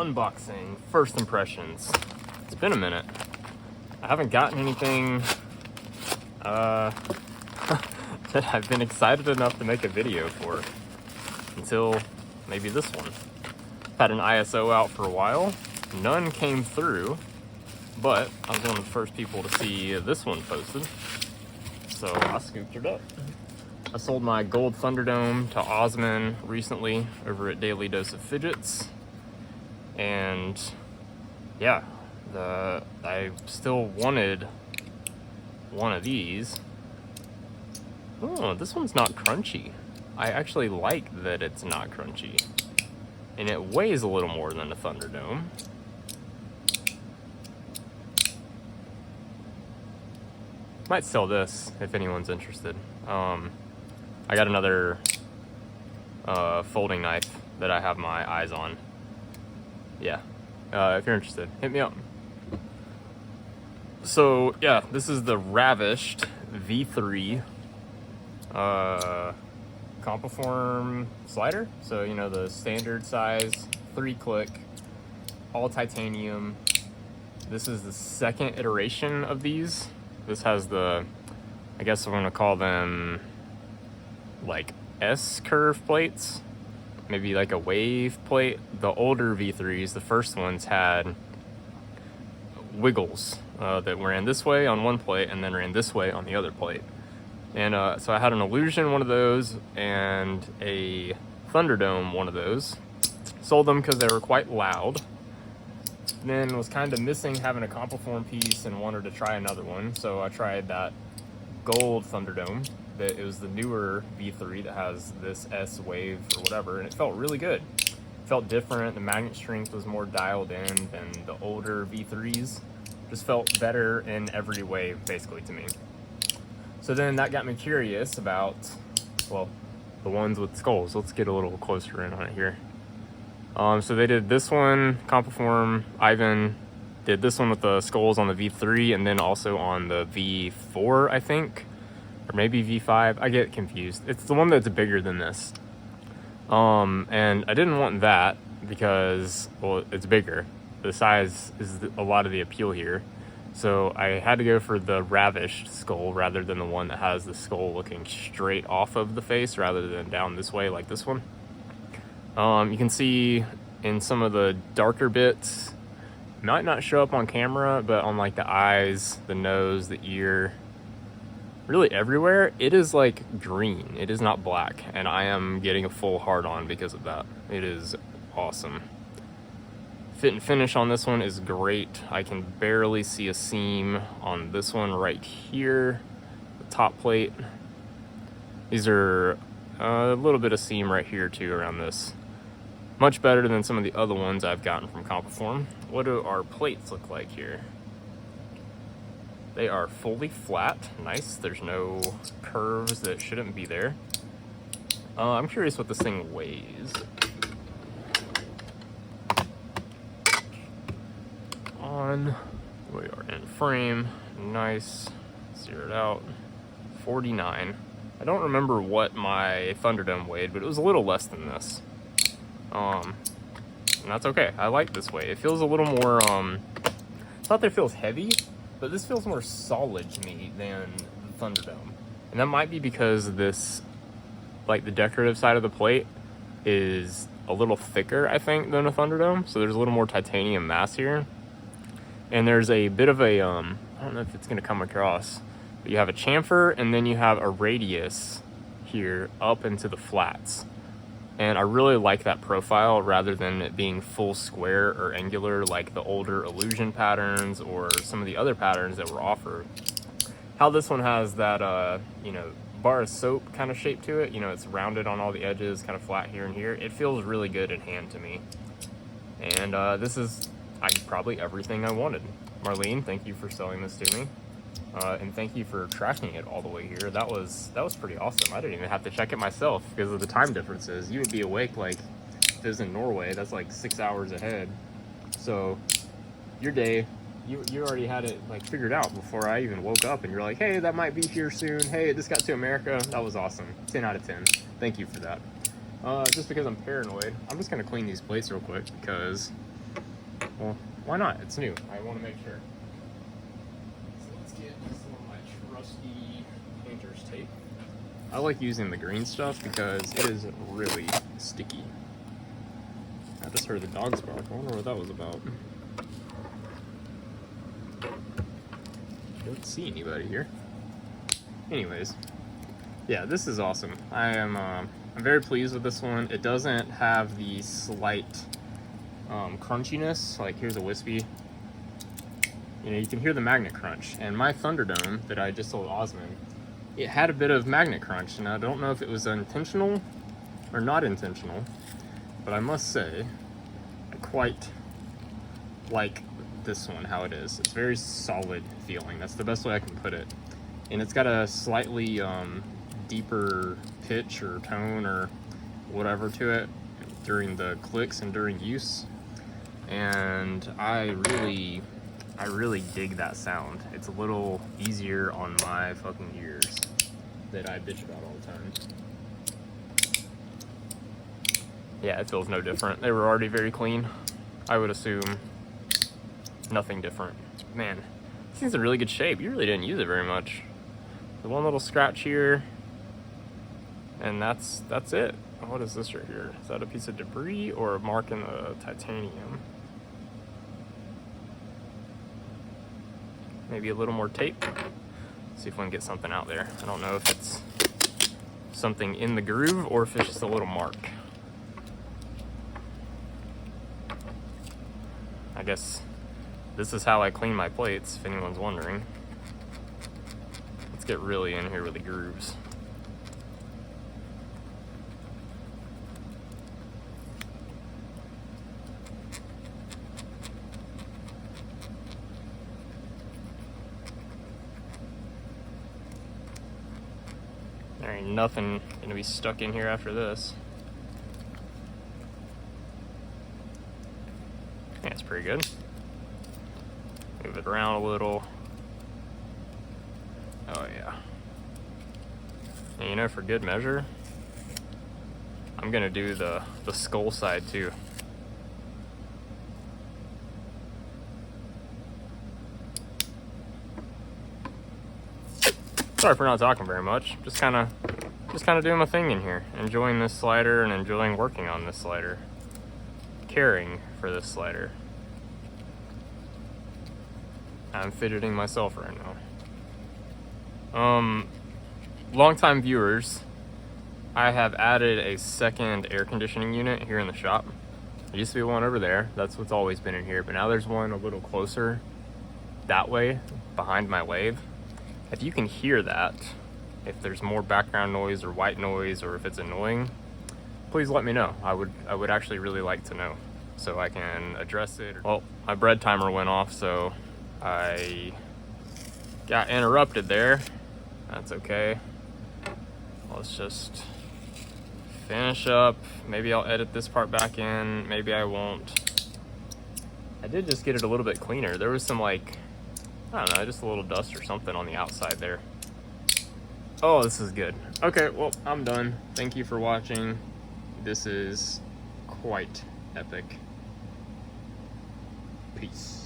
unboxing, first impressions. It's been a minute. I haven't gotten anything that I've been excited enough to make a video for until maybe this one. I've had an ISO out for a while. None came through, but I was one of the first people to see this one posted, so I scooped it up. I sold my gold Thunderdome to Osman recently over at Daily Dose of Fidgets, and yeah, I still wanted one of these. Oh, this one's not crunchy. I actually like that it's not crunchy, and it weighs a little more than a Thunderdome. Might sell this if anyone's interested. I got another folding knife that I have my eyes on. Yeah, if you're interested, hit me up. So yeah, this is the Ravished V3 Compoform slider. So, you know, the standard size, 3-click, all titanium. This is the second iteration of these. This has the, I guess we're gonna call them like S-curve plates, maybe like a wave plate. The older V3s, the first ones, had wiggles that ran this way on one plate and then ran this way on the other plate. And so I had an Illusion one of those and a Thunderdome one of those. Sold them because they were quite loud. Then was kind of missing having a Compoform piece and wanted to try another one, so I tried that gold Thunderdome. That it was the newer V3 that has this S wave or whatever, and it felt really good. It felt different. The magnet strength was more dialed in than the older V3s. Just felt better in every way, basically, to me. So then that got me curious about, well, the ones with skulls. Let's get a little closer in on it here. So they did this one, Compoform, Ivan did this one with the skulls on the V3 and then also on the V4, I think, or maybe V5. I get confused. It's the one that's bigger than this. And I didn't want that because, well, it's bigger. The size is a lot of the appeal here. So I had to go for the Ravished skull rather than the one that has the skull looking straight off of the face rather than down this way like this one. You can see in some of the darker bits, might not show up on camera, but on like the eyes, the nose, the ear, really everywhere, it is like green. It is not black, and I am getting a full hard on because of that. It is awesome. Fit and finish on this one is great. I can barely see a seam on this one right here, the top plate. These are a little bit of seam right here too around this. Much better than some of the other ones I've gotten from Compoform. What do our plates look like here? They are fully flat. Nice. There's no curves that shouldn't be there. I'm curious what this thing weighs. We are in frame. Nice. Zeroed out. 49. I don't remember what my Thunderdome weighed, but it was a little less than this. And that's okay. I like this way. It feels a little more, it's not that it feels heavy, but this feels more solid to me than the Thunderdome. And that might be because this, like the decorative side of the plate is a little thicker, I think, than a Thunderdome. So there's a little more titanium mass here. And there's a bit of a, I don't know if it's going to come across, but you have a chamfer and then you have a radius here up into the flats. And I really like that profile rather than it being full square or angular like the older Illusion patterns or some of the other patterns that were offered. How this one has that, you know, bar of soap kind of shape to it. You know, it's rounded on all the edges, kind of flat here and here. It feels really good in hand to me. And this is probably everything I wanted. Marlene, thank you for selling this to me. And thank you for tracking it all the way here. That was pretty awesome. I didn't even have to check it myself because of the time differences. You would be awake like if it was in Norway. That's like 6 hours ahead. So your day, you already had it like figured out before I even woke up, and you're like, hey, that might be here soon. Hey, this got to America. That was awesome. 10 out of 10. Thank you for that. Just because I'm paranoid, I'm just gonna clean these plates real quick because Well, why not? It's new. I want to make sure. So let's get some of my trusty painter's tape. I like using the green stuff because it is really sticky. I just heard the dogs bark. I wonder what that was about. Don't see anybody here. Anyways, yeah, this is awesome. I'm very pleased with this one. It doesn't have the slight crunchiness. Like, here's a wispy. You know, you can hear the magnet crunch. And my Thunderdome that I just sold Osmond, it had a bit of magnet crunch, and I don't know if it was intentional or not intentional, but I must say, I quite like this one, how it is. It's very solid feeling. That's the best way I can put it. And it's got a slightly deeper pitch or tone or whatever to it during the clicks and during use. And I really dig that sound. It's a little easier on my fucking ears that I bitch about all the time. Yeah, it feels no different. They were already very clean. I would assume nothing different. Man, this thing's in really good shape. You really didn't use it very much. The one little scratch here, and that's it. What is this right here? Is that a piece of debris or a mark in the titanium? Maybe a little more tape. See if we can get something out there. I don't know if it's something in the groove or if it's just a little mark. I guess this is how I clean my plates, if anyone's wondering. Let's get really in here with the grooves. There ain't nothing gonna be stuck in here after this. Yeah, it's pretty good. Move it around a little. Oh yeah. And you know, for good measure, I'm gonna do the skull side too. Sorry for not talking very much. Just kind of doing my thing in here, enjoying this slider and enjoying working on this slider, caring for this slider. I'm fidgeting myself right now. Longtime viewers, I have added a second air conditioning unit here in the shop. There used to be one over there. That's what's always been in here, but now there's one a little closer that way behind my lathe. If you can hear that, if there's more background noise or white noise, or if it's annoying, please let me know. I would actually really like to know so I can address it. Well, my bread timer went off, so I got interrupted there. That's okay. Let's just finish up. Maybe I'll edit this part back in. Maybe I won't. I did just get it a little bit cleaner. There was some, like, I don't know, just a little dust or something on the outside there. Oh, this is good. Okay, well, I'm done. Thank you for watching. This is quite epic. Peace.